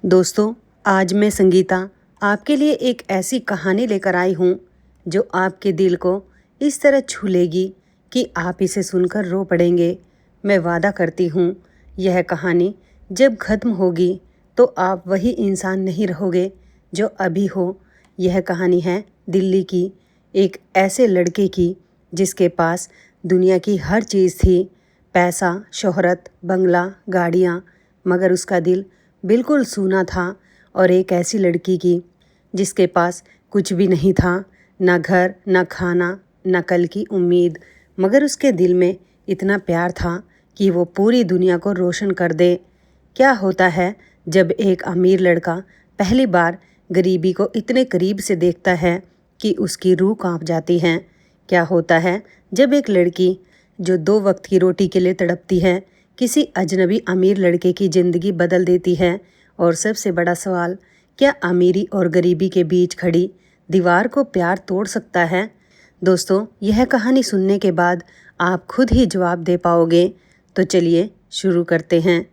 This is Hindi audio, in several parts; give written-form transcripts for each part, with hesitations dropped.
दोस्तों, आज मैं संगीता आपके लिए एक ऐसी कहानी लेकर आई हूँ जो आपके दिल को इस तरह छू लेगी कि आप इसे सुनकर रो पड़ेंगे। मैं वादा करती हूँ, यह कहानी जब ख़त्म होगी तो आप वही इंसान नहीं रहोगे जो अभी हो। यह कहानी है दिल्ली की, एक ऐसे लड़के की जिसके पास दुनिया की हर चीज़ थी, पैसा, शोहरत, बंगला, गाड़ियाँ, मगर उसका दिल बिल्कुल सूना था। और एक ऐसी लड़की की जिसके पास कुछ भी नहीं था, ना घर, ना खाना, ना कल की उम्मीद, मगर उसके दिल में इतना प्यार था कि वो पूरी दुनिया को रोशन कर दे। क्या होता है जब एक अमीर लड़का पहली बार गरीबी को इतने करीब से देखता है कि उसकी रूह कांप जाती है। क्या होता है जब एक लड़की जो 2 वक्त की रोटी के लिए तड़पती है किसी अजनबी अमीर लड़के की ज़िंदगी बदल देती है। और सबसे बड़ा सवाल, क्या अमीरी और गरीबी के बीच खड़ी दीवार को प्यार तोड़ सकता है? दोस्तों, यह कहानी सुनने के बाद आप खुद ही जवाब दे पाओगे। तो चलिए शुरू करते हैं।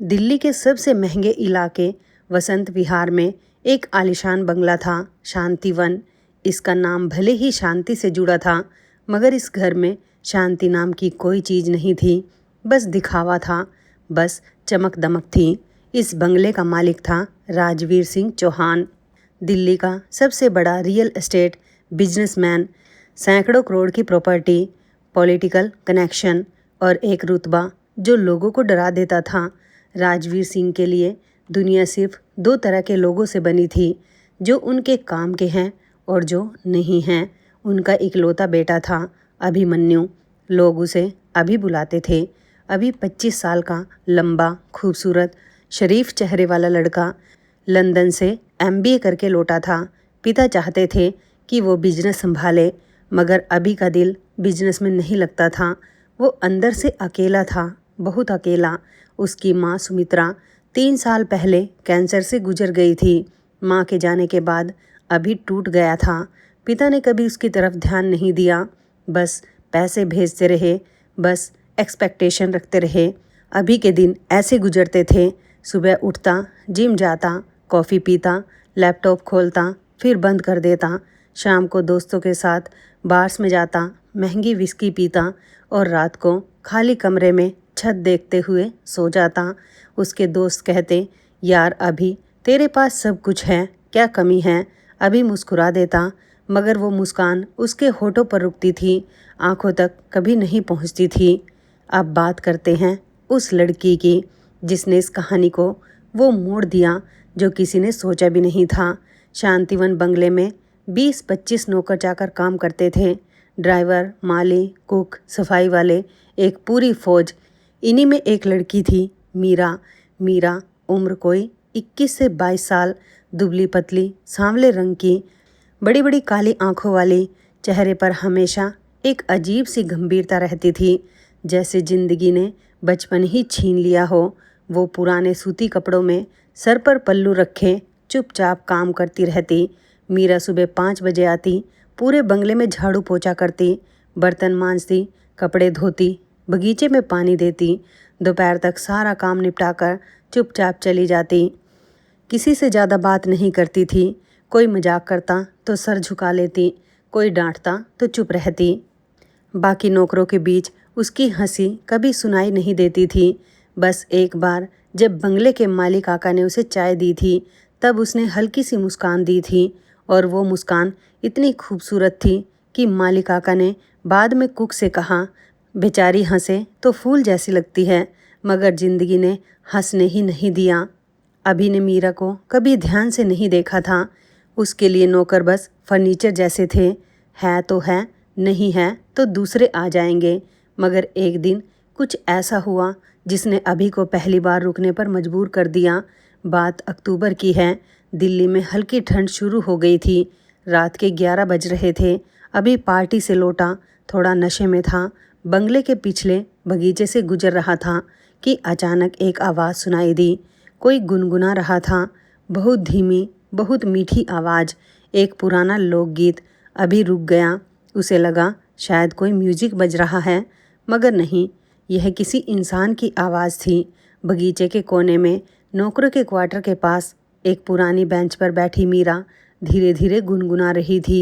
दिल्ली के सबसे महंगे इलाके वसंत विहार में एक आलीशान बंगला था, शांतिवन। इसका नाम भले ही शांति से जुड़ा था, मगर इस घर में शांति नाम की कोई चीज़ नहीं थी। बस दिखावा था, बस चमक दमक थी। इस बंगले का मालिक था राजवीर सिंह चौहान, दिल्ली का सबसे बड़ा रियल एस्टेट बिजनेसमैन। सैकड़ों करोड़ की प्रॉपर्टी, पॉलिटिकल कनेक्शन और एक रुतबा जो लोगों को डरा देता था। राजवीर सिंह के लिए दुनिया सिर्फ 2 तरह के लोगों से बनी थी, जो उनके काम के हैं और जो नहीं हैं। उनका इकलौता बेटा था अभिमन्यु। लोग उसे अभी बुलाते थे। अभी 25 साल का, लंबा, खूबसूरत, शरीफ चेहरे वाला लड़का लंदन से MBA करके लौटा था। पिता चाहते थे कि वो बिजनेस संभाले, मगर अभी का दिल बिजनेस में नहीं लगता था। वो अंदर से अकेला था, बहुत अकेला। उसकी माँ सुमित्रा 3 साल पहले कैंसर से गुजर गई थी। माँ के जाने के बाद अभी टूट गया था। पिता ने कभी उसकी तरफ ध्यान नहीं दिया, बस पैसे भेजते रहे, बस एक्सपेक्टेशन रखते रहे। अभी के दिन ऐसे गुजरते थे, सुबह उठता, जिम जाता, कॉफ़ी पीता, लैपटॉप खोलता, फिर बंद कर देता। शाम को दोस्तों के साथ बार्स में जाता, महंगी विस्की पीता और रात को खाली कमरे में छत देखते हुए सो जाता। उसके दोस्त कहते, यार अभी तेरे पास सब कुछ है, क्या कमी है? अभी मुस्कुरा देता, मगर वो मुस्कान उसके होठों पर रुकती थी, आंखों तक कभी नहीं पहुंचती थी। अब बात करते हैं उस लड़की की जिसने इस कहानी को वो मोड़ दिया जो किसी ने सोचा भी नहीं था। शांतिवन बंगले में 20-25 नौकर चाकर काम करते थे, ड्राइवर, माली, कुक, सफाई वाले, एक पूरी फौज। इन्हीं में एक लड़की थी, मीरा। मीरा उम्र कोई 21 से 22 साल, दुबली पतली, सांवले रंग की, बड़ी बड़ी काली आंखों वाली। चेहरे पर हमेशा एक अजीब सी गंभीरता रहती थी, जैसे जिंदगी ने बचपन ही छीन लिया हो। वो पुराने सूती कपड़ों में सर पर पल्लू रखे चुपचाप काम करती रहती। मीरा सुबह 5 बजे आती, पूरे बंगले में झाड़ू पोछा करती, बर्तन मांजती, कपड़े धोती, बगीचे में पानी देती। दोपहर तक सारा काम निपटाकर चुपचाप चली जाती। किसी से ज़्यादा बात नहीं करती थी। कोई मजाक करता तो सर झुका लेती, कोई डांटता तो चुप रहती। बाकी नौकरों के बीच उसकी हंसी कभी सुनाई नहीं देती थी। बस एक बार जब बंगले के मालिक आका ने उसे चाय दी थी, तब उसने हल्की सी मुस्कान दी थी, और वो मुस्कान इतनी खूबसूरत थी कि मालिक आका ने बाद में कुक से कहा, बेचारी हंसे तो फूल जैसी लगती है, मगर ज़िंदगी ने हंसने ही नहीं दिया। अभी ने मीरा को कभी ध्यान से नहीं देखा था। उसके लिए नौकर बस फर्नीचर जैसे थे, है तो है, नहीं है तो दूसरे आ जाएंगे। मगर एक दिन कुछ ऐसा हुआ जिसने अभी को पहली बार रुकने पर मजबूर कर दिया। बात अक्टूबर की है। दिल्ली में हल्की ठंड शुरू हो गई थी। रात के 11 बज रहे थे। अभी पार्टी से लौटा, थोड़ा नशे में था, बंगले के पिछले बगीचे से गुजर रहा था कि अचानक एक आवाज़ सुनाई दी। कोई गुनगुना रहा था, बहुत धीमी, बहुत मीठी आवाज़, एक पुराना लोकगीत। अभी रुक गया। उसे लगा शायद कोई म्यूजिक बज रहा है, मगर नहीं, यह किसी इंसान की आवाज़ थी। बगीचे के कोने में नौकरों के क्वार्टर के पास एक पुरानी बेंच पर बैठी मीरा धीरे धीरे गुनगुना रही थी।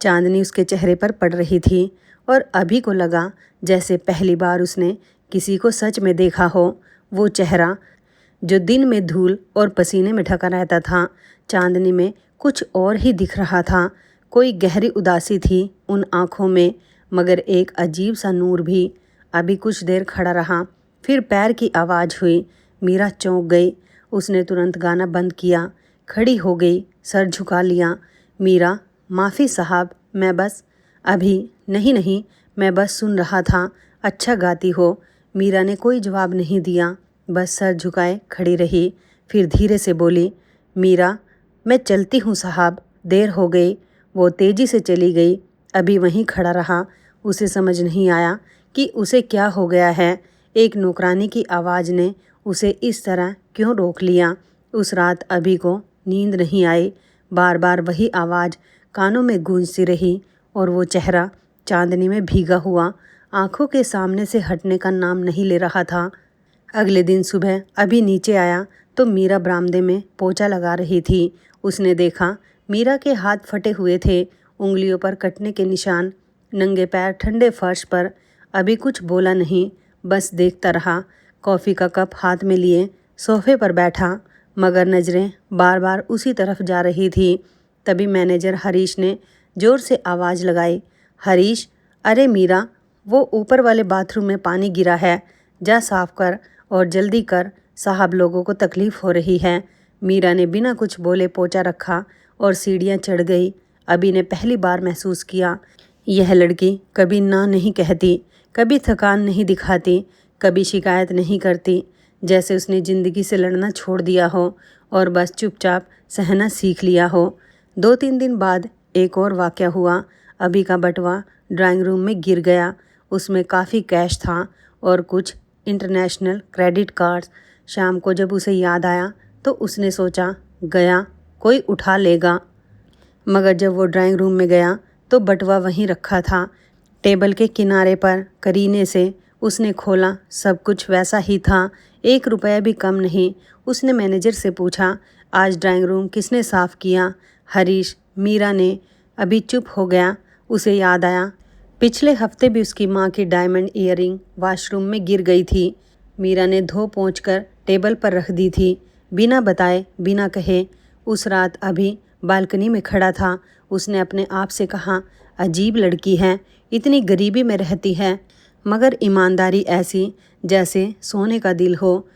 चांदनी उसके चेहरे पर पड़ रही थी और अभी को लगा जैसे पहली बार उसने किसी को सच में देखा हो। वो चेहरा जो दिन में धूल और पसीने में ढका रहता था, चांदनी में कुछ और ही दिख रहा था। कोई गहरी उदासी थी उन आँखों में, मगर एक अजीब सा नूर भी। अभी कुछ देर खड़ा रहा, फिर पैर की आवाज़ हुई। मीरा चौंक गई। उसने तुरंत गाना बंद किया, खड़ी हो गई, सर झुका लिया। मीरा, माफ़ी साहब, मैं बस अभी नहीं, मैं बस सुन रहा था। अच्छा गाती हो। मीरा ने कोई जवाब नहीं दिया, बस सर झुकाए खड़ी रही। फिर धीरे से बोली, मीरा, मैं चलती हूँ साहब, देर हो गई। वो तेज़ी से चली गई। अभी वहीं खड़ा रहा। उसे समझ नहीं आया कि उसे क्या हो गया है। एक नौकरानी की आवाज़ ने उसे इस तरह क्यों रोक लिया। उस रात अभी को नींद नहीं आई। बार बार वही आवाज़ कानों में गूंजती रही और वो चेहरा चांदनी में भीगा हुआ आंखों के सामने से हटने का नाम नहीं ले रहा था। अगले दिन सुबह अभी नीचे आया तो मीरा बरामदे में पोंछा लगा रही थी। उसने देखा मीरा के हाथ फटे हुए थे, उंगलियों पर कटने के निशान, नंगे पैर ठंडे फर्श पर। अभी कुछ बोला नहीं, बस देखता रहा। कॉफ़ी का कप हाथ में लिए सोफे पर बैठा, मगर नज़रें बार बार उसी तरफ जा रही थी। तभी मैनेजर हरीश ने ज़ोर से आवाज़ लगाई, हरीश, अरे मीरा, वो ऊपर वाले बाथरूम में पानी गिरा है, जा साफ कर और जल्दी कर, साहब लोगों को तकलीफ़ हो रही है। मीरा ने बिना कुछ बोले पोंछा रखा और सीढ़ियाँ चढ़ गई। अभी ने पहली बार महसूस किया, यह लड़की कभी ना नहीं कहती, कभी थकान नहीं दिखाती, कभी शिकायत नहीं करती। जैसे उसने ज़िंदगी से लड़ना छोड़ दिया हो और बस चुपचाप सहना सीख लिया हो। 2-3 दिन बाद एक और वाक़या हुआ। अभी का बटुआ ड्राइंग रूम में गिर गया। उसमें काफ़ी कैश था और कुछ इंटरनेशनल क्रेडिट कार्ड्स। शाम को जब उसे याद आया तो उसने सोचा, गया कोई उठा लेगा, मगर जब वो ड्राइंग रूम में गया तो बटुआ वहीं रखा था, टेबल के किनारे पर। करीने से उसने खोला, सब कुछ वैसा ही था, 1 रुपया भी कम नहीं। उसने मैनेजर से पूछा, आज ड्राइंग रूम किसने साफ़ किया? हरीश। मीरा ने। अभी चुप हो गया। उसे याद आया पिछले हफ्ते भी उसकी माँ की डायमंड ईयरिंग वाशरूम में गिर गई थी। मीरा ने धो पोंछ कर टेबल पर रख दी थी, बिना बताए बिना कहे। उस रात अभी बालकनी में खड़ा था। उसने अपने आप से कहा, अजीब लड़की है, इतनी गरीबी में रहती है, मगर ईमानदारी ऐसी जैसे सोने का दिल हो।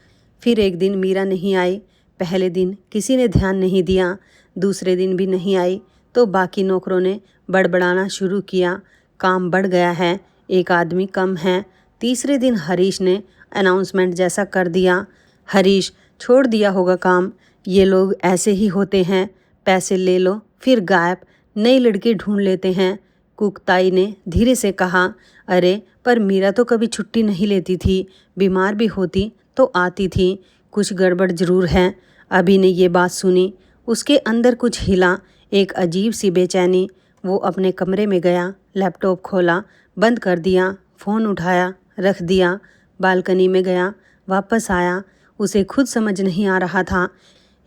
फिर एक दिन मीरा नहीं आई। पहले दिन किसी ने ध्यान नहीं दिया, दूसरे दिन भी नहीं आई तो बाकी नौकरों ने बड़बड़ाना शुरू किया, काम बढ़ गया है, एक आदमी कम है। तीसरे दिन हरीश ने अनाउंसमेंट जैसा कर दिया, हरीश छोड़ दिया होगा काम, ये लोग ऐसे ही होते हैं, पैसे ले लो फिर गायब, नई लड़की ढूंढ लेते हैं। कुकताई ने धीरे से कहा, अरे पर मीरा तो कभी छुट्टी नहीं लेती थी, बीमार भी होती तो आती थी, कुछ गड़बड़ ज़रूर है। अभी ने ये बात सुनी, उसके अंदर कुछ हिला, एक अजीब सी बेचैनी। वो अपने कमरे में गया, लैपटॉप खोला, बंद कर दिया, फ़ोन उठाया, रख दिया, बालकनी में गया, वापस आया। उसे खुद समझ नहीं आ रहा था,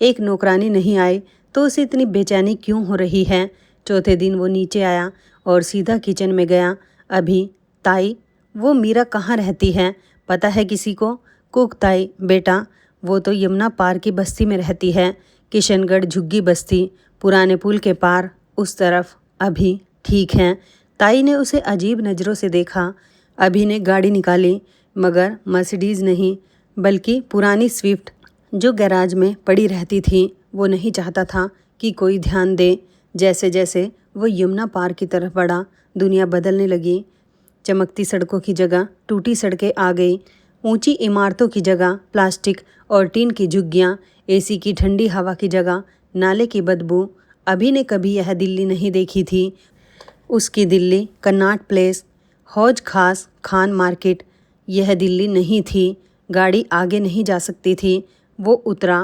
एक नौकरानी नहीं आई तो उसे इतनी बेचैनी क्यों हो रही है। चौथे दिन वो नीचे आया और सीधा किचन में गया। अभी, ताई, वो मीरा कहाँ रहती है, पता है किसी को? कुक ताई, बेटा, वो तो यमुना पार की बस्ती में रहती है, किशनगढ़ झुग्गी बस्ती, पुराने पुल के पार उस तरफ। अभी, ठीक है। ताई ने उसे अजीब नज़रों से देखा। अभी ने गाड़ी निकाली, मगर मर्सिडीज़ नहीं, बल्कि पुरानी स्विफ्ट जो गैराज में पड़ी रहती थी। वो नहीं चाहता था कि कोई ध्यान दे। जैसे जैसे वो यमुना पार की तरफ बढ़ा, दुनिया बदलने लगी। चमकती सड़कों की जगह टूटी सड़कें आ गई, ऊंची इमारतों की जगह प्लास्टिक और टीन की झुग्गियाँ, एसी की ठंडी हवा की जगह नाले की बदबू। अभी ने कभी यह दिल्ली नहीं देखी थी। उसकी दिल्ली कन्नाट प्लेस, हौज खास खान मार्केट, यह दिल्ली नहीं थी। गाड़ी आगे नहीं जा सकती थी। वो उतरा,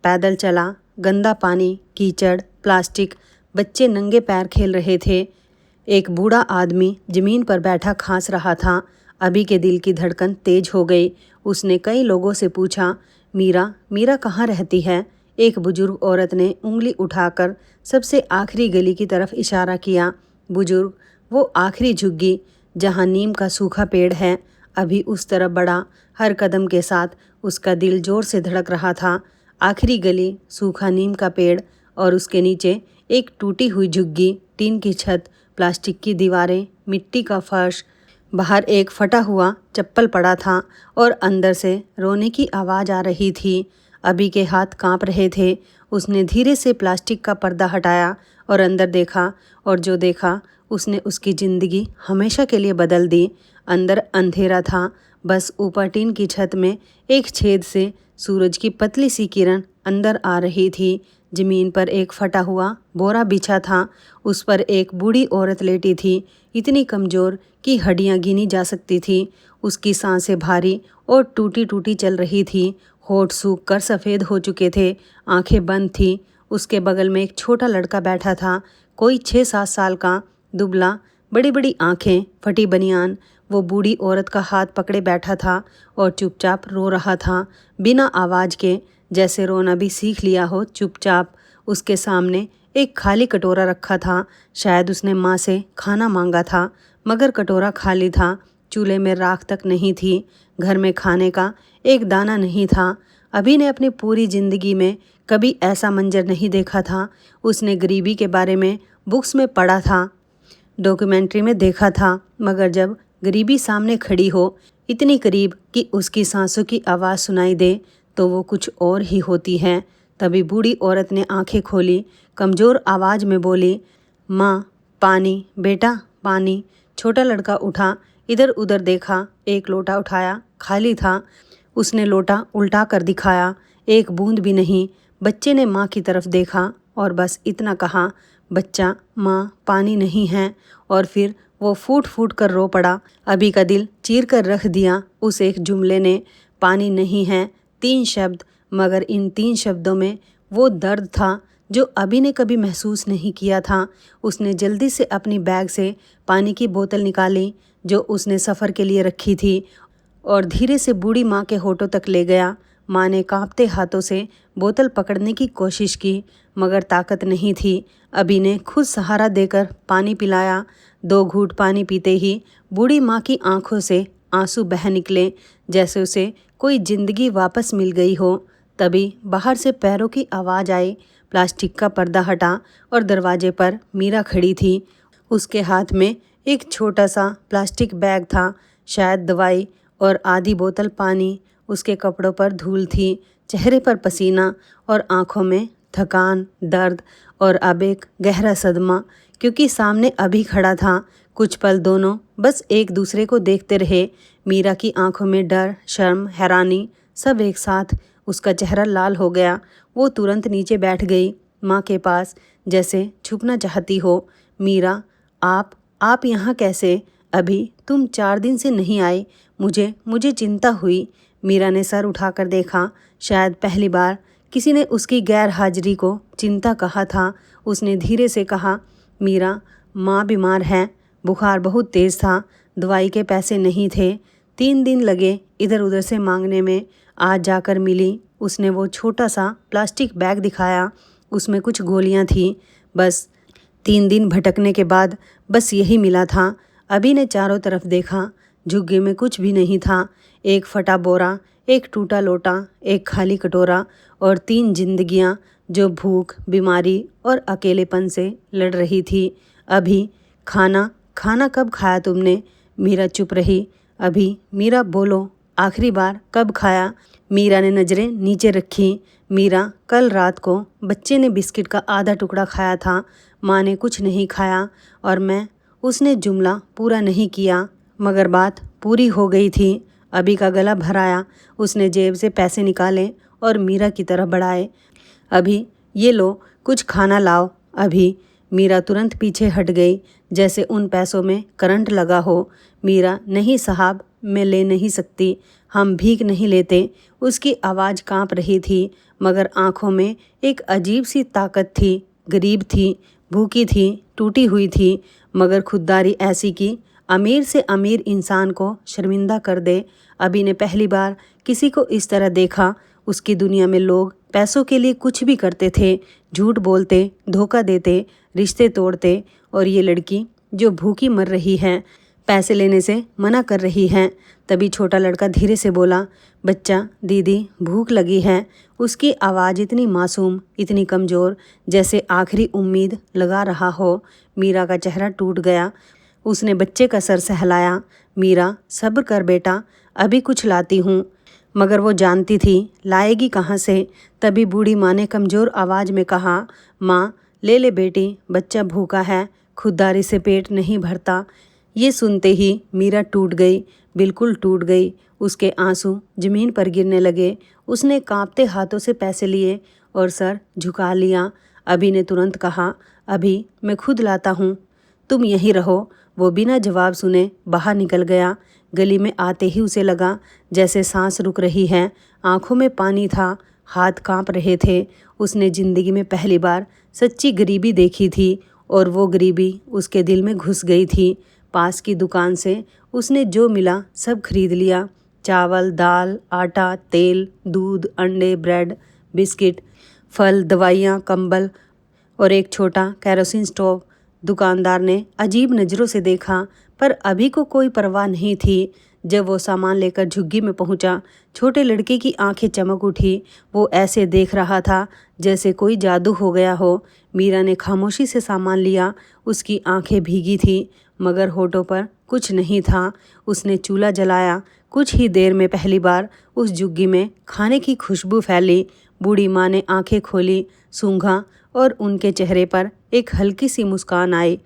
पैदल चला, गंदा पानी, कीचड़, प्लास्टिक, बच्चे नंगे पैर खेल रहे थे। एक बूढ़ा आदमी ज़मीन पर बैठा खांस रहा था। अभी के दिल की धड़कन तेज हो गई। उसने कई लोगों से पूछा, मीरा, मीरा कहाँ रहती है? एक बुजुर्ग औरत ने उंगली उठाकर सबसे आखिरी गली की तरफ इशारा किया। बुजुर्ग वो आखिरी झुग्गी जहाँ नीम का सूखा पेड़ है, अभी उस तरफ बढ़ा। हर कदम के साथ उसका दिल जोर से धड़क रहा था। आखिरी गली, सूखा नीम का पेड़ और उसके नीचे एक टूटी हुई झुग्गी, टीन की छत, प्लास्टिक की दीवारें, मिट्टी का फर्श। बाहर एक फटा हुआ चप्पल पड़ा था और अंदर से रोने की आवाज़ आ रही थी। अभी के हाथ कांप रहे थे। उसने धीरे से प्लास्टिक का पर्दा हटाया और अंदर देखा, और जो देखा उसने उसकी ज़िंदगी हमेशा के लिए बदल दी। अंदर अंधेरा था, बस ऊपर टीन की छत में एक छेद से सूरज की पतली सी किरण अंदर आ रही थी। ज़मीन पर एक फटा हुआ बोरा बिछा था, उस पर एक बूढ़ी औरत लेटी थी, इतनी कमज़ोर कि हड्डियाँ गिनी जा सकती थी। उसकी सांसें भारी और टूटी टूटी चल रही थी। होठ सूख कर सफ़ेद हो चुके थे, आंखें बंद थीं। उसके बगल में एक छोटा लड़का बैठा था, कोई 6-7 साल का, दुबला, बड़ी बड़ी आंखें, फटी बनियान। वो बूढ़ी औरत का हाथ पकड़े बैठा था और चुपचाप रो रहा था, बिना आवाज़ के, जैसे रोना भी सीख लिया हो चुपचाप। उसके सामने एक खाली कटोरा रखा था। शायद उसने माँ से खाना मांगा था, मगर कटोरा खाली था। चूल्हे में राख तक नहीं थी। घर में खाने का एक दाना नहीं था। अभी ने अपनी पूरी ज़िंदगी में कभी ऐसा मंजर नहीं देखा था। उसने गरीबी के बारे में बुक्स में पढ़ा था, डॉक्यूमेंट्री में देखा था, मगर जब गरीबी सामने खड़ी हो, इतनी करीब कि उसकी सांसों की आवाज़ सुनाई दे, तो वो कुछ और ही होती है। तभी बूढ़ी औरत ने आंखें खोली, कमज़ोर आवाज़ में बोली, माँ, पानी, बेटा, पानी। छोटा लड़का उठा, इधर उधर देखा, एक लोटा उठाया, खाली था। उसने लोटा उल्टा कर दिखाया, एक बूंद भी नहीं। बच्चे ने माँ की तरफ देखा और बस इतना कहा, बच्चा, माँ, पानी नहीं है। और फिर वो फूट फूट कर रो पड़ा। अभी का दिल चीर कर रख दिया उस एक जुमले ने। पानी नहीं है, 3 शब्द, मगर इन 3 शब्दों में वो दर्द था जो अभी ने कभी महसूस नहीं किया था। उसने जल्दी से अपनी बैग से पानी की बोतल निकाली जो उसने सफ़र के लिए रखी थी, और धीरे से बूढ़ी माँ के होठों तक ले गया। माँ ने कांपते हाथों से बोतल पकड़ने की कोशिश की, मगर ताकत नहीं थी। अभी ने खुद सहारा देकर पानी पिलाया। 2 घूंट पानी पीते ही बूढ़ी माँ की आंखों से आंसू बह निकले, जैसे उसे कोई ज़िंदगी वापस मिल गई हो। तभी बाहर से पैरों की आवाज़ आई। प्लास्टिक का पर्दा हटा और दरवाजे पर मीरा खड़ी थी। उसके हाथ में एक छोटा सा प्लास्टिक बैग था, शायद दवाई, और आधी बोतल पानी। उसके कपड़ों पर धूल थी, चेहरे पर पसीना और आंखों में थकान, दर्द और अब एक गहरा सदमा, क्योंकि सामने अभी खड़ा था। कुछ पल दोनों बस एक दूसरे को देखते रहे। मीरा की आंखों में डर, शर्म, हैरानी, सब एक साथ। उसका चेहरा लाल हो गया। वो तुरंत नीचे बैठ गई, माँ के पास, जैसे छुपना चाहती हो। मीरा, आप यहाँ कैसे? अभी तुम 4 दिन से नहीं आए। मुझे चिंता हुई। मीरा ने सर उठाकर देखा। शायद पहली बार किसी ने उसकी गैर हाजिरी को चिंता कहा था। उसने धीरे से कहा, मीरा, माँ बीमार है, बुखार बहुत तेज़ था, दवाई के पैसे नहीं थे, 3 दिन लगे इधर उधर से मांगने में, आज जाकर मिली। उसने वो छोटा सा प्लास्टिक बैग दिखाया, उसमें कुछ गोलियाँ थीं। बस 3 दिन भटकने के बाद बस यही मिला था। अभी ने चारों तरफ देखा, झुग्गी में कुछ भी नहीं था। एक फटा बोरा, एक टूटा लोटा, एक खाली कटोरा और 3 जिंदगियां जो भूख, बीमारी और अकेलेपन से लड़ रही थी। अभी, खाना कब खाया तुमने? मीरा चुप रही। अभी, मीरा बोलो, आखिरी बार कब खाया? मीरा ने नज़रें नीचे रखी। मीरा, कल रात को बच्चे ने बिस्किट का आधा टुकड़ा खाया था, माँ ने कुछ नहीं खाया, और मैं। उसने जुमला पूरा नहीं किया, मगर बात पूरी हो गई थी। अभी का गला भर आया। उसने जेब से पैसे निकाले और मीरा की तरफ बढ़ाए। अभी, ये लो, कुछ खाना लाओ। अभी। मीरा तुरंत पीछे हट गई, जैसे उन पैसों में करंट लगा हो। मीरा, नहीं साहब, मैं ले नहीं सकती, हम भीख नहीं लेते। उसकी आवाज़ कांप रही थी, मगर आंखों में एक अजीब सी ताकत थी। गरीब थी, भूखी थी, टूटी हुई थी, मगर खुददारी ऐसी कि अमीर से अमीर इंसान को शर्मिंदा कर दे। अभी ने पहली बार किसी को इस तरह देखा। उसकी दुनिया में लोग पैसों के लिए कुछ भी करते थे, झूठ बोलते, धोखा देते, रिश्ते तोड़ते। और ये लड़की जो भूखी मर रही है, पैसे लेने से मना कर रही है। तभी छोटा लड़का धीरे से बोला, बच्चा, दीदी भूख लगी है। उसकी आवाज़ इतनी मासूम, इतनी कमज़ोर, जैसे आखिरी उम्मीद लगा रहा हो। मीरा का चेहरा टूट गया। उसने बच्चे का सर सहलाया। मीरा, सब्र कर बेटा, अभी कुछ लाती हूँ। मगर वो जानती थी लाएगी कहाँ से। तभी बूढ़ी माँ ने कमज़ोर आवाज़ में कहा, माँ ले ले बेटी, बच्चा भूखा है, खुददारी से पेट नहीं भरता। ये सुनते ही मीरा टूट गई, बिल्कुल टूट गई। उसके आंसू ज़मीन पर गिरने लगे। उसने कांपते हाथों से पैसे लिए और सर झुका लिया। अभी ने तुरंत कहा, अभी मैं खुद लाता हूँ, तुम यहीं रहो। वो बिना जवाब सुने बाहर निकल गया। गली में आते ही उसे लगा जैसे सांस रुक रही है। आंखों में पानी था, हाथ कांप रहे थे। उसने ज़िंदगी में पहली बार सच्ची गरीबी देखी थी और वो गरीबी उसके दिल में घुस गई थी। पास की दुकान से उसने जो मिला सब खरीद लिया। चावल, दाल, आटा, तेल, दूध, अंडे, ब्रेड, बिस्किट, फल, दवाइयाँ, कंबल और एक छोटा केरोसिन स्टोव। दुकानदार ने अजीब नज़रों से देखा, पर अभी को कोई परवाह नहीं थी। जब वो सामान लेकर झुग्गी में पहुंचा, छोटे लड़के की आंखें चमक उठी। वो ऐसे देख रहा था जैसे कोई जादू हो गया हो। मीरा ने खामोशी से सामान लिया। उसकी आंखें भीगी थी, मगर होठों पर कुछ नहीं था। उसने चूल्हा जलाया। कुछ ही देर में पहली बार उस झुग्गी में खाने की खुशबू फैली। बूढ़ी माँ ने आंखें खोली, सूंघा और उनके चेहरे पर एक हल्की सी मुस्कान आई,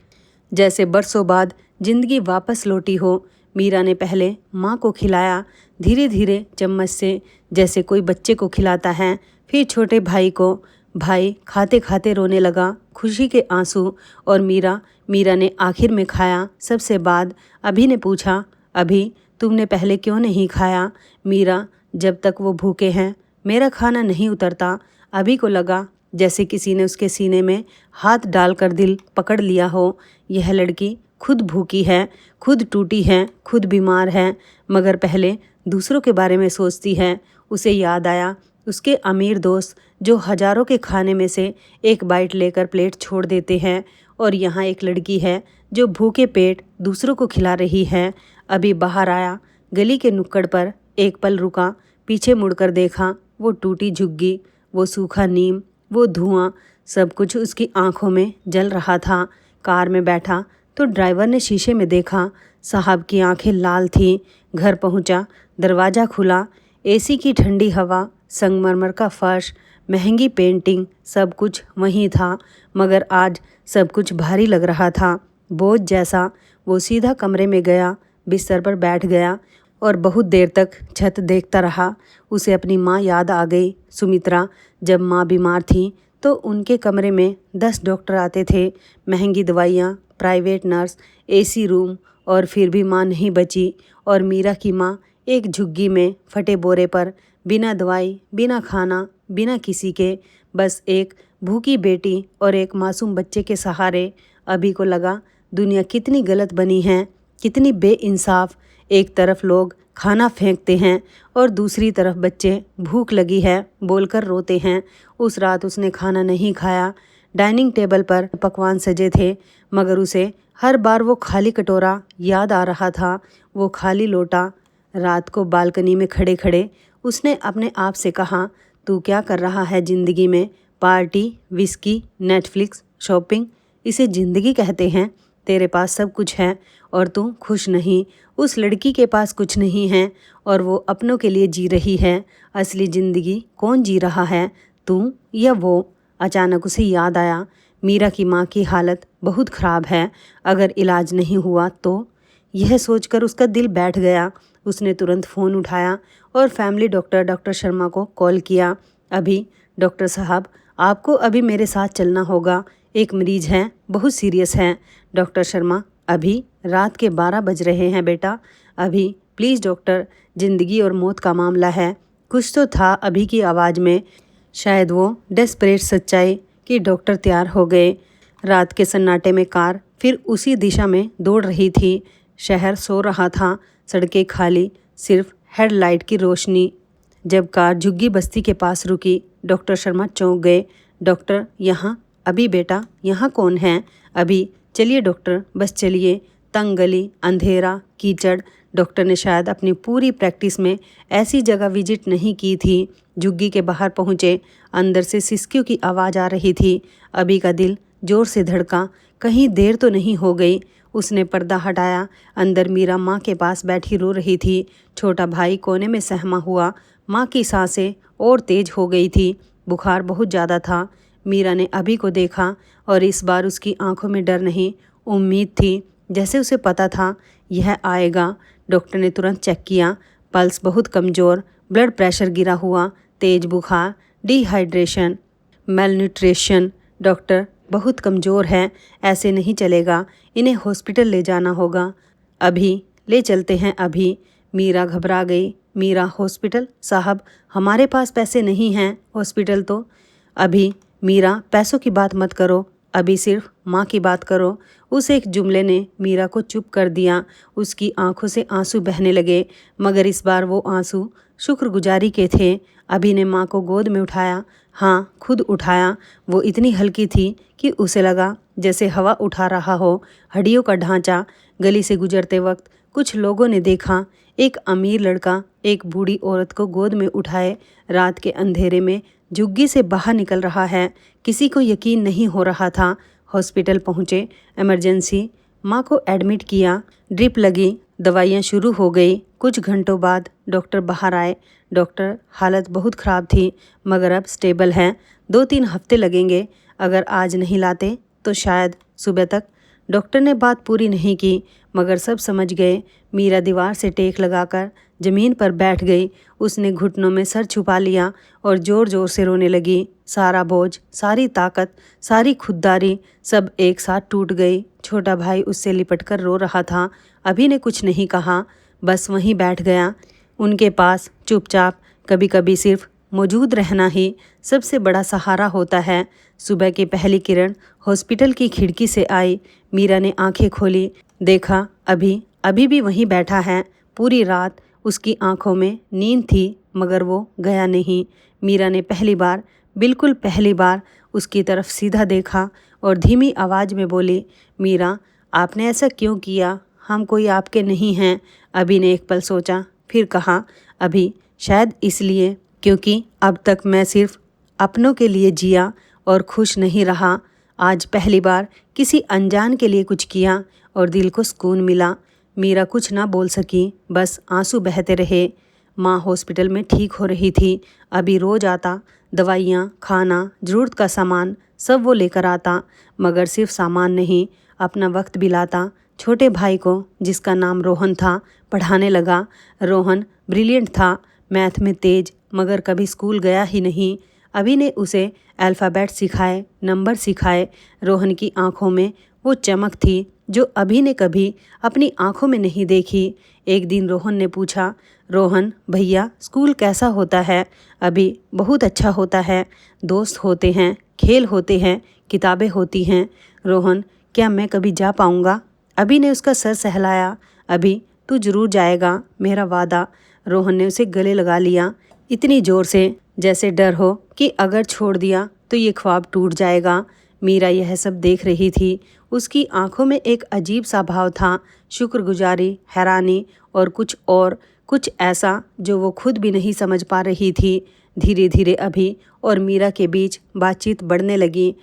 जैसे बरसों बाद जिंदगी वापस लौटी हो। मीरा ने पहले माँ को खिलाया, धीरे धीरे चम्मच से, जैसे कोई बच्चे को खिलाता है। फिर छोटे भाई को। भाई खाते खाते रोने लगा, खुशी के आंसू। और मीरा ने आखिर में खाया, सबसे बाद। अभी ने पूछा, अभी तुमने पहले क्यों नहीं खाया? मीरा, जब तक वो भूखे हैं मेरा खाना नहीं उतरता। अभी को लगा जैसे किसी ने उसके सीने में हाथ डालकर दिल पकड़ लिया हो। यह लड़की खुद भूखी है, खुद टूटी है, खुद बीमार है, मगर पहले दूसरों के बारे में सोचती है। उसे याद आया उसके अमीर दोस्त जो हज़ारों के खाने में से एक बाइट लेकर प्लेट छोड़ देते हैं, और यहाँ एक लड़की है जो भूखे पेट दूसरों को खिला रही है। अभी बाहर आया, गली के नुक्कड़ पर एक पल रुका, पीछे मुड़कर देखा। वो टूटी झुग्गी, वो सूखा नीम, वो धुआं, सब कुछ उसकी आंखों में जल रहा था। कार में बैठा तो ड्राइवर ने शीशे में देखा, साहब की आंखें लाल थीं। घर पहुंचा, दरवाज़ा खुला, एसी की ठंडी हवा, संगमरमर का फर्श, महंगी पेंटिंग, सब कुछ वहीं था। मगर आज सब कुछ भारी लग रहा था, बोझ जैसा। वो सीधा कमरे में गया, बिस्तर पर बैठ गया और बहुत देर तक छत देखता रहा। उसे अपनी माँ याद आ गई, सुमित्रा। जब माँ बीमार थी तो उनके कमरे में 10 डॉक्टर आते थे, महंगी दवाइयाँ, प्राइवेट नर्स, एसी रूम, और फिर भी माँ नहीं बची। और मीरा की माँ एक झुग्गी में फटे बोरे पर, बिना दवाई, बिना खाना, बिना किसी के, बस एक भूखी बेटी और एक मासूम बच्चे के सहारे। अभी को लगा दुनिया कितनी गलत बनी है, कितनी बेइंसाफ। एक तरफ लोग खाना फेंकते हैं और दूसरी तरफ बच्चे भूख लगी है बोलकर रोते हैं। उस रात उसने खाना नहीं खाया। डाइनिंग टेबल पर पकवान सजे थे, मगर उसे हर बार वो खाली कटोरा याद आ रहा था, वो खाली लोटा। रात को बालकनी में खड़े खड़े उसने अपने आप से कहा, तू क्या कर रहा है ज़िंदगी में? पार्टी, विस्की, नेटफ्लिक्स, शॉपिंग, इसे ज़िंदगी कहते हैं? तेरे पास सब कुछ है और तू खुश नहीं। उस लड़की के पास कुछ नहीं है और वो अपनों के लिए जी रही है। असली ज़िंदगी कौन जी रहा है, तू या वो? अचानक उसे याद आया, मीरा की माँ की हालत बहुत ख़राब है, अगर इलाज नहीं हुआ तो। यह सोचकर उसका दिल बैठ गया। उसने तुरंत फ़ोन उठाया और फैमिली डॉक्टर शर्मा को कॉल किया। अभी, डॉक्टर साहब, आपको अभी मेरे साथ चलना होगा, एक मरीज़ है, बहुत सीरियस है। डॉक्टर शर्मा, अभी रात के 12 बज रहे हैं बेटा। अभी प्लीज़ डॉक्टर, ज़िंदगी और मौत का मामला है। कुछ तो था अभी की आवाज़ में, शायद वो डेस्परेट सच्चाई कि डॉक्टर तैयार हो गए। रात के सन्नाटे में कार फिर उसी दिशा में दौड़ रही थी। शहर सो रहा था, सड़कें खाली, सिर्फ हेडलाइट की रोशनी। जब कार झुग्गी बस्ती के पास रुकी, डॉक्टर शर्मा चौंक गए। डॉक्टर, यहाँ? अभी बेटा, यहाँ कौन है? अभी? चलिए डॉक्टर, बस चलिए। तंग गली, अंधेरा, कीचड़। डॉक्टर ने शायद अपनी पूरी प्रैक्टिस में ऐसी जगह विजिट नहीं की थी। झुग्गी के बाहर पहुँचे। अंदर से सिसकियों की आवाज़ आ रही थी। अभी का दिल जोर से धड़का। कहीं देर तो नहीं हो गई। उसने पर्दा हटाया। अंदर मीरा माँ के पास बैठी रो रही थी। छोटा भाई कोने में सहमा हुआ। माँ की सांसें और तेज हो गई थी। बुखार बहुत ज़्यादा था। मीरा ने अभी को देखा और इस बार उसकी आंखों में डर नहीं, उम्मीद थी। जैसे उसे पता था यह आएगा। डॉक्टर ने तुरंत चेक किया। पल्स बहुत कमज़ोर, ब्लड प्रेशर गिरा हुआ, तेज बुखार, डिहाइड्रेशन, मेलन्यूट्रिशन। डॉक्टर, बहुत कमज़ोर है, ऐसे नहीं चलेगा, इन्हें हॉस्पिटल ले जाना होगा। अभी? ले चलते हैं अभी। मीरा घबरा गई। मीरा, हॉस्पिटल? साहब, हमारे पास पैसे नहीं हैं, हॉस्पिटल तो। अभी? मीरा, पैसों की बात मत करो, अभी सिर्फ माँ की बात करो। उस एक जुमले ने मीरा को चुप कर दिया। उसकी आंखों से आंसू बहने लगे, मगर इस बार वो आंसू शुक्रगुजारी के थे। अभी ने माँ को गोद में उठाया। हाँ, खुद उठाया। वो इतनी हल्की थी कि उसे लगा जैसे हवा उठा रहा हो। हड्डियों का ढांचा। गली से गुजरते वक्त कुछ लोगों ने देखा, एक अमीर लड़का एक बूढ़ी औरत को गोद में उठाए रात के अंधेरे में झुग्गी से बाहर निकल रहा है। किसी को यकीन नहीं हो रहा था। हॉस्पिटल पहुँचे, इमरजेंसी, माँ को एडमिट किया, ड्रिप लगी, दवाइयाँ शुरू हो गई। कुछ घंटों बाद डॉक्टर बाहर आए। डॉक्टर, हालत बहुत ख़राब थी मगर अब स्टेबल हैं, 2-3 हफ्ते लगेंगे। अगर आज नहीं लाते तो शायद सुबह तक। डॉक्टर ने बात पूरी नहीं की मगर सब समझ गए। मीरा दीवार से टेक लगाकर ज़मीन पर बैठ गई। उसने घुटनों में सर छुपा लिया और ज़ोर ज़ोर से रोने लगी। सारा बोझ, सारी ताकत, सारी खुददारी सब एक साथ टूट गई। छोटा भाई उससे लिपटकर रो रहा था। अभी ने कुछ नहीं कहा, बस वहीं बैठ गया उनके पास चुपचाप। कभी कभी सिर्फ मौजूद रहना ही सबसे बड़ा सहारा होता है। सुबह की पहली किरण हॉस्पिटल की खिड़की से आई। मीरा ने आंखें खोली, देखा अभी भी वहीं बैठा है। पूरी रात उसकी आंखों में नींद थी मगर वो गया नहीं। मीरा ने बिल्कुल पहली बार उसकी तरफ सीधा देखा और धीमी आवाज़ में बोली, मीरा, आपने ऐसा क्यों किया? हम कोई आपके नहीं हैं। अभी ने एक पल सोचा, फिर कहा, अभी, शायद इसलिए क्योंकि अब तक मैं सिर्फ अपनों के लिए जिया और खुश नहीं रहा। आज पहली बार किसी अनजान के लिए कुछ किया और दिल को सुकून मिला। मीरा कुछ ना बोल सकी, बस आंसू बहते रहे। माँ हॉस्पिटल में ठीक हो रही थी। अभी रोज आता, दवाइयाँ, खाना, ज़रूरत का सामान सब वो लेकर आता, मगर सिर्फ सामान नहीं, अपना वक्त भी लाता। छोटे भाई को, जिसका नाम रोहन था, पढ़ाने लगा। रोहन ब्रिलियंट था, मैथ में तेज, मगर कभी स्कूल गया ही नहीं। अभी ने उसे अल्फ़ाबेट सिखाए, नंबर सिखाए। रोहन की आंखों में वो चमक थी जो अभी ने कभी अपनी आंखों में नहीं देखी। एक दिन रोहन ने पूछा, रोहन भैया, स्कूल कैसा होता है? अभी, बहुत अच्छा होता है, दोस्त होते हैं, खेल होते हैं, किताबें होती हैं। रोहन, क्या मैं कभी जा पाऊँगा? अभी ने उसका सर सहलाया। अभी, तू जरूर जाएगा, मेरा वादा। रोहन ने उसे गले लगा लिया, इतनी ज़ोर से जैसे डर हो कि अगर छोड़ दिया तो ये ख्वाब टूट जाएगा। मीरा यह सब देख रही थी। उसकी आंखों में एक अजीब सा भाव था, शुक्रगुजारी, हैरानी और कुछ ऐसा जो वो खुद भी नहीं समझ पा रही थी। धीरे धीरे अभी और मीरा के बीच बातचीत बढ़ने लगी।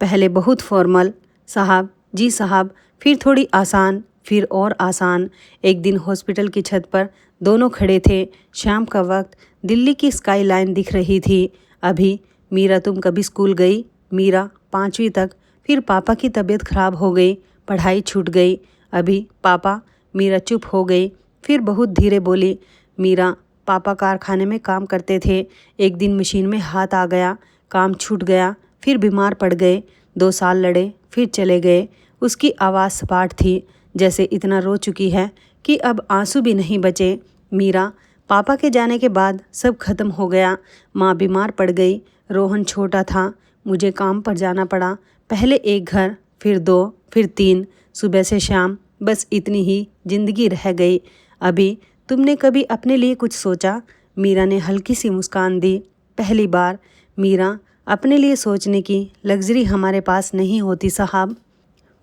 पहले बहुत फॉर्मल, साहब, जी साहब, फिर थोड़ी आसान, फिर और आसान। एक दिन हॉस्पिटल की छत पर दोनों खड़े थे। शाम का वक्त, दिल्ली की स्काई लाइन दिख रही थी। अभी, मीरा, तुम कभी स्कूल गई? मीरा, 5वीं तक, फिर पापा की तबीयत खराब हो गई, पढ़ाई छूट गई। अभी, पापा। मीरा चुप हो गई, फिर बहुत धीरे बोली, मीरा, पापा कारखाने में काम करते थे। एक दिन मशीन में हाथ आ गया, काम छूट गया, फिर बीमार पड़ गए। 2 साल लड़े, फिर चले गए। उसकी आवाज़ सपाट थी, जैसे इतना रो चुकी है कि अब आंसू भी नहीं बचे। मीरा, पापा के जाने के बाद सब खत्म हो गया। माँ बीमार पड़ गई, रोहन छोटा था, मुझे काम पर जाना पड़ा। पहले एक घर, फिर 2, फिर 3, सुबह से शाम, बस इतनी ही जिंदगी रह गई। अभी, तुमने कभी अपने लिए कुछ सोचा? मीरा ने हल्की सी मुस्कान दी। पहली बार। मीरा, अपने लिए सोचने की लग्जरी हमारे पास नहीं होती साहब।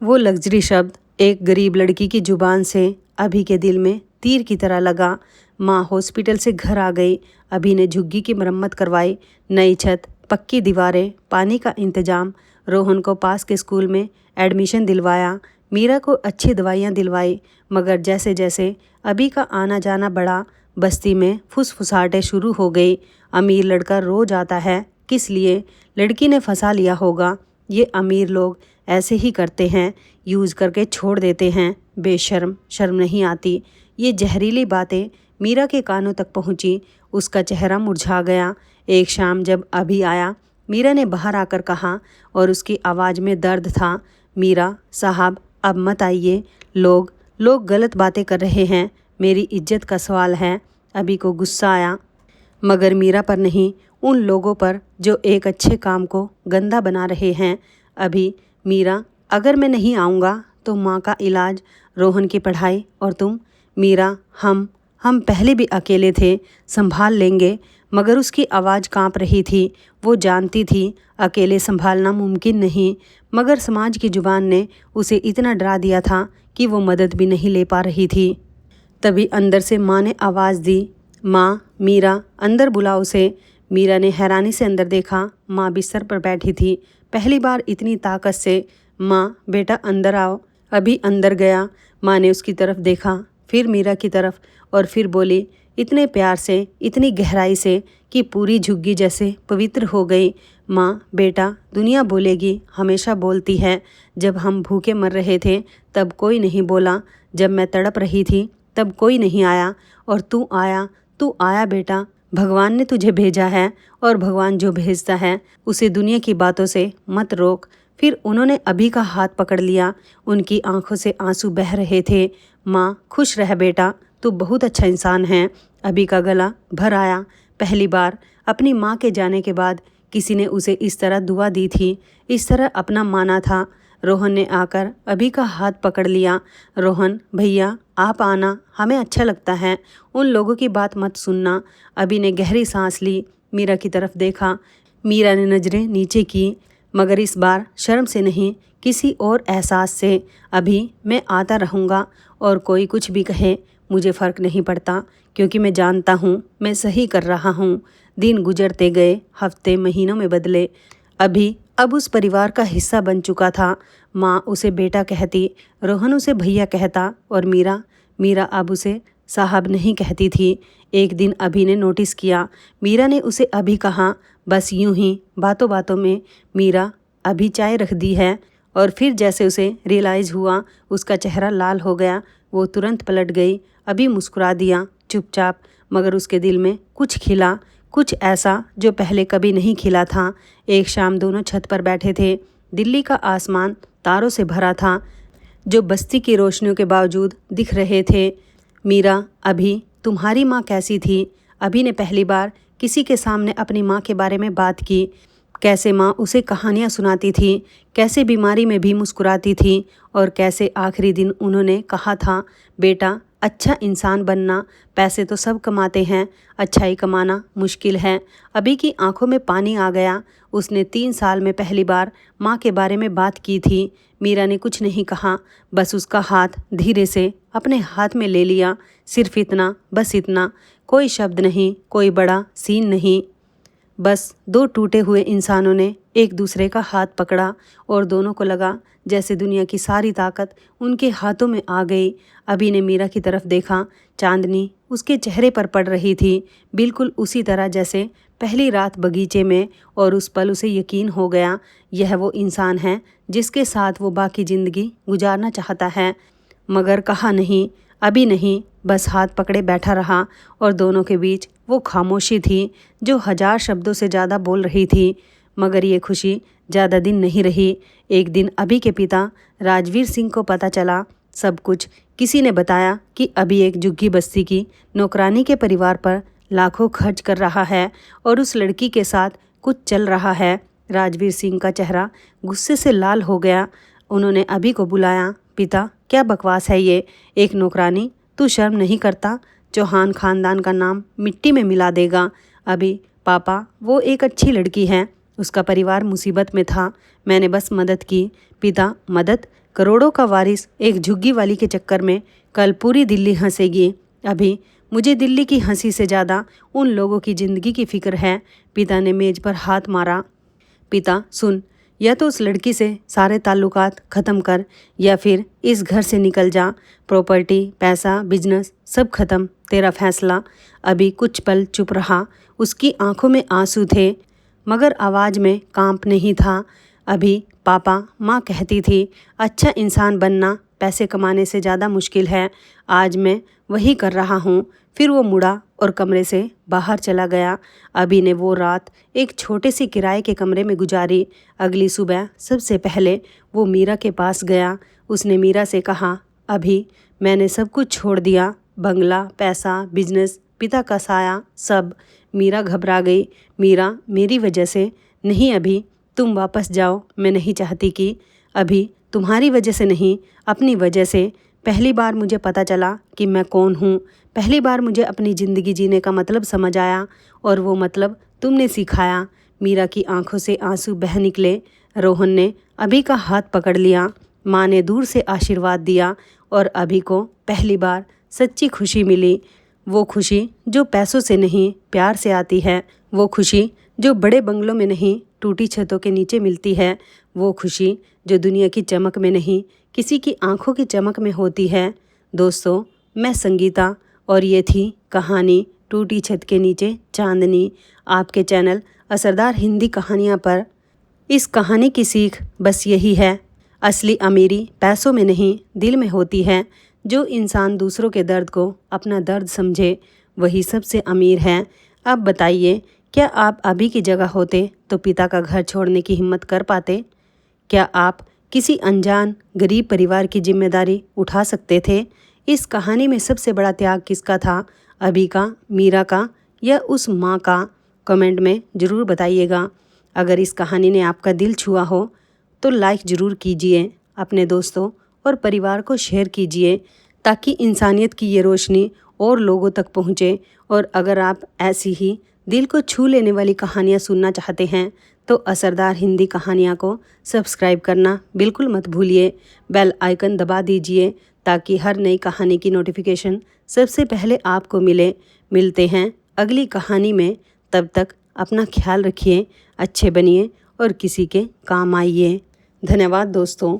वो लग्जरी शब्द एक गरीब लड़की की जुबान से अभी के दिल में तीर की तरह लगा। माँ हॉस्पिटल से घर आ गई। अभी ने झुग्गी की मरम्मत करवाई। नई छत, पक्की दीवारें, पानी का इंतजाम। रोहन को पास के स्कूल में एडमिशन दिलवाया। मीरा को अच्छी दवाइयाँ दिलवाई। मगर जैसे जैसे अभी का आना जाना बढ़ा, बस्ती में फुसफुसाहटें शुरू हो गई। अमीर लड़का रोज आता है, किस लिए? लड़की ने फंसा लिया होगा। ये अमीर लोग ऐसे ही करते हैं, यूज़ करके छोड़ देते हैं। बेशर्म, शर्म नहीं आती। ये जहरीली बातें मीरा के कानों तक पहुंची। उसका चेहरा मुरझा गया। एक शाम जब अभी आया, मीरा ने बाहर आकर कहा और उसकी आवाज़ में दर्द था, मीरा साहब अब मत आइए, लोग गलत बातें कर रहे हैं, मेरी इज्जत का सवाल है। अभी को गुस्सा आया, मगर मीरा पर नहीं, उन लोगों पर जो एक अच्छे काम को गंदा बना रहे हैं। अभी, मीरा अगर मैं नहीं आऊँगा तो माँ का इलाज, रोहन की पढ़ाई और तुम। मीरा, हम पहले भी अकेले थे, संभाल लेंगे। मगर उसकी आवाज़ कांप रही थी। वो जानती थी अकेले संभालना मुमकिन नहीं, मगर समाज की जुबान ने उसे इतना डरा दिया था कि वो मदद भी नहीं ले पा रही थी। तभी अंदर से माँ ने आवाज़ दी, माँ, मीरा अंदर बुलाओ उसे। मीरा ने हैरानी से अंदर देखा। माँ बिस्तर पर बैठी थी, पहली बार इतनी ताकत से। माँ, बेटा अंदर आओ। अभी अंदर गया। माँ ने उसकी तरफ देखा, फिर मीरा की तरफ, और फिर बोली इतने प्यार से, इतनी गहराई से कि पूरी झुग्गी जैसे पवित्र हो गई। माँ, बेटा दुनिया बोलेगी, हमेशा बोलती है। जब हम भूखे मर रहे थे तब कोई नहीं बोला, जब मैं तड़प रही थी तब कोई नहीं आया, और तू आया बेटा। भगवान ने तुझे भेजा है, और भगवान जो भेजता है उसे दुनिया की बातों से मत रोक। फिर उन्होंने अभी का हाथ पकड़ लिया। उनकी आंखों से आंसू बह रहे थे। माँ, खुश रह बेटा, तू बहुत अच्छा इंसान है। अभी का गला भर आया। पहली बार अपनी माँ के जाने के बाद किसी ने उसे इस तरह दुआ दी थी, इस तरह अपना माना था। रोहन ने आकर अभी का हाथ पकड़ लिया। रोहन भैया, आप आना, हमें अच्छा लगता है, उन लोगों की बात मत सुनना। अभी ने गहरी सांस ली, मीरा की तरफ देखा। मीरा ने नज़रें नीचे की, मगर इस बार शर्म से नहीं, किसी और एहसास से। अभी, मैं आता रहूँगा, और कोई कुछ भी कहे मुझे फ़र्क नहीं पड़ता, क्योंकि मैं जानता हूँ मैं सही कर रहा हूँ। दिन गुजरते गए, हफ्ते महीनों में बदले। अभी अब उस परिवार का हिस्सा बन चुका था। माँ उसे बेटा कहती, रोहन उसे भैया कहता, और मीरा अब उसे साहब नहीं कहती थी। एक दिन अभी ने नोटिस किया, मीरा ने उसे अभी कहा, बस यूं ही बातों बातों में, मीरा अभी चाय रख दी है। और फिर जैसे उसे रियलाइज़ हुआ, उसका चेहरा लाल हो गया। वो तुरंत पलट गई। अभी मुस्कुरा दिया चुपचाप, मगर उसके दिल में कुछ खिला, कुछ ऐसा जो पहले कभी नहीं खिला था। एक शाम दोनों छत पर बैठे थे। दिल्ली का आसमान तारों से भरा था, जो बस्ती की रोशनियों के बावजूद दिख रहे थे। मीरा, अभी तुम्हारी माँ कैसी थी? अभी ने पहली बार किसी के सामने अपनी माँ के बारे में बात की। कैसे माँ उसे कहानियाँ सुनाती थी, कैसे बीमारी में भी मुस्कुराती थी, और कैसे आखिरी दिन उन्होंने कहा था, बेटा अच्छा इंसान बनना, पैसे तो सब कमाते हैं, अच्छाई कमाना मुश्किल है। अभी की आंखों में पानी आ गया। उसने 3 साल में पहली बार माँ के बारे में बात की थी। मीरा ने कुछ नहीं कहा, बस उसका हाथ धीरे से अपने हाथ में ले लिया। सिर्फ इतना, बस इतना, कोई शब्द नहीं, कोई बड़ा सीन नहीं। बस 2 टूटे हुए इंसानों ने एक दूसरे का हाथ पकड़ा, और दोनों को लगा जैसे दुनिया की सारी ताकत उनके हाथों में आ गई। अभी ने मीरा की तरफ देखा। चांदनी उसके चेहरे पर पड़ रही थी, बिल्कुल उसी तरह जैसे पहली रात बगीचे में, और उस पल उसे यकीन हो गया, यह वो इंसान है जिसके साथ वो बाकी ज़िंदगी गुजारना चाहता है। मगर कहा नहीं, अभी नहीं, बस हाथ पकड़े बैठा रहा, और दोनों के बीच वो खामोशी थी जो 1000 शब्दों से ज़्यादा बोल रही थी। मगर ये खुशी ज़्यादा दिन नहीं रही। एक दिन अभी के पिता राजवीर सिंह को पता चला सब कुछ। किसी ने बताया कि अभी एक झुग्गी बस्ती की नौकरानी के परिवार पर लाखों खर्च कर रहा है, और उस लड़की के साथ कुछ चल रहा है। राजवीर सिंह का चेहरा गुस्से से लाल हो गया। उन्होंने अभी को बुलाया। पिता, क्या बकवास है ये? एक नौकरानी, तू शर्म नहीं करता? चौहान खानदान का नाम मिट्टी में मिला देगा। अभी पापा वो एक अच्छी लड़की है, उसका परिवार मुसीबत में था, मैंने बस मदद की। पिता मदद? करोड़ों का वारिस एक झुग्गी वाली के चक्कर में कल पूरी दिल्ली हंसेगी। अभी मुझे दिल्ली की हंसी से ज़्यादा उन लोगों की ज़िंदगी की फ़िक्र है। पिता ने मेज़ पर हाथ मारा। पिता सुन, या तो उस लड़की से सारे ताल्लुकात ख़त्म कर या फिर इस घर से निकल जा। प्रॉपर्टी, पैसा, बिजनेस सब ख़त्म, तेरा फैसला। अभी कुछ पल चुप रहा। उसकी आंखों में आंसू थे मगर आवाज़ में कांप नहीं था। अभी पापा माँ कहती थी अच्छा इंसान बनना पैसे कमाने से ज़्यादा मुश्किल है। आज मैं वही कर रहा हूँ। फिर वो मुड़ा और कमरे से बाहर चला गया। अभी ने वो रात एक छोटे से किराए के कमरे में गुजारी। अगली सुबह सबसे पहले वो मीरा के पास गया। उसने मीरा से कहा, अभी मैंने सब कुछ छोड़ दिया, बंगला, पैसा, बिजनेस, पिता का साया, सब। मीरा घबरा गई। मीरा, मेरी वजह से नहीं अभी, तुम वापस जाओ। मैं नहीं चाहती कि अभी तुम्हारी वजह से नहीं, अपनी वजह से। पहली बार मुझे पता चला कि मैं कौन हूँ। पहली बार मुझे अपनी ज़िंदगी जीने का मतलब समझ आया और वो मतलब तुमने सिखाया। मीरा की आंखों से आंसू बह निकले। रोहन ने अभी का हाथ पकड़ लिया। माँ ने दूर से आशीर्वाद दिया और अभी को पहली बार सच्ची खुशी मिली। वो खुशी जो पैसों से नहीं प्यार से आती है। वो खुशी जो बड़े बंगलों में नहीं टूटी छतों के नीचे मिलती है। वो खुशी जो दुनिया की चमक में नहीं किसी की आंखों की चमक में होती है। दोस्तों, मैं संगीता और ये थी कहानी टूटी छत के नीचे चांदनी, आपके चैनल असरदार हिंदी कहानियाँ पर। इस कहानी की सीख बस यही है, असली अमीरी पैसों में नहीं दिल में होती है। जो इंसान दूसरों के दर्द को अपना दर्द समझे वही सबसे अमीर है। अब बताइए, क्या आप अभी की जगह होते तो पिता का घर छोड़ने की हिम्मत कर पाते? क्या आप किसी अनजान गरीब परिवार की जिम्मेदारी उठा सकते थे? इस कहानी में सबसे बड़ा त्याग किसका था, अभी का, मीरा का या उस माँ का? कमेंट में ज़रूर बताइएगा। अगर इस कहानी ने आपका दिल छुआ हो तो लाइक ज़रूर कीजिए, अपने दोस्तों और परिवार को शेयर कीजिए ताकि इंसानियत की ये रोशनी और लोगों तक पहुँचे। और अगर आप ऐसी ही दिल को छू लेने वाली कहानियाँ सुनना चाहते हैं तो असरदार हिंदी कहानियाँ को सब्सक्राइब करना बिल्कुल मत भूलिए। बेल आइकन दबा दीजिए ताकि हर नई कहानी की नोटिफिकेशन सबसे पहले आपको मिले। मिलते हैं अगली कहानी में, तब तक अपना ख्याल रखिए, अच्छे बनिए और किसी के काम आइए। धन्यवाद दोस्तों।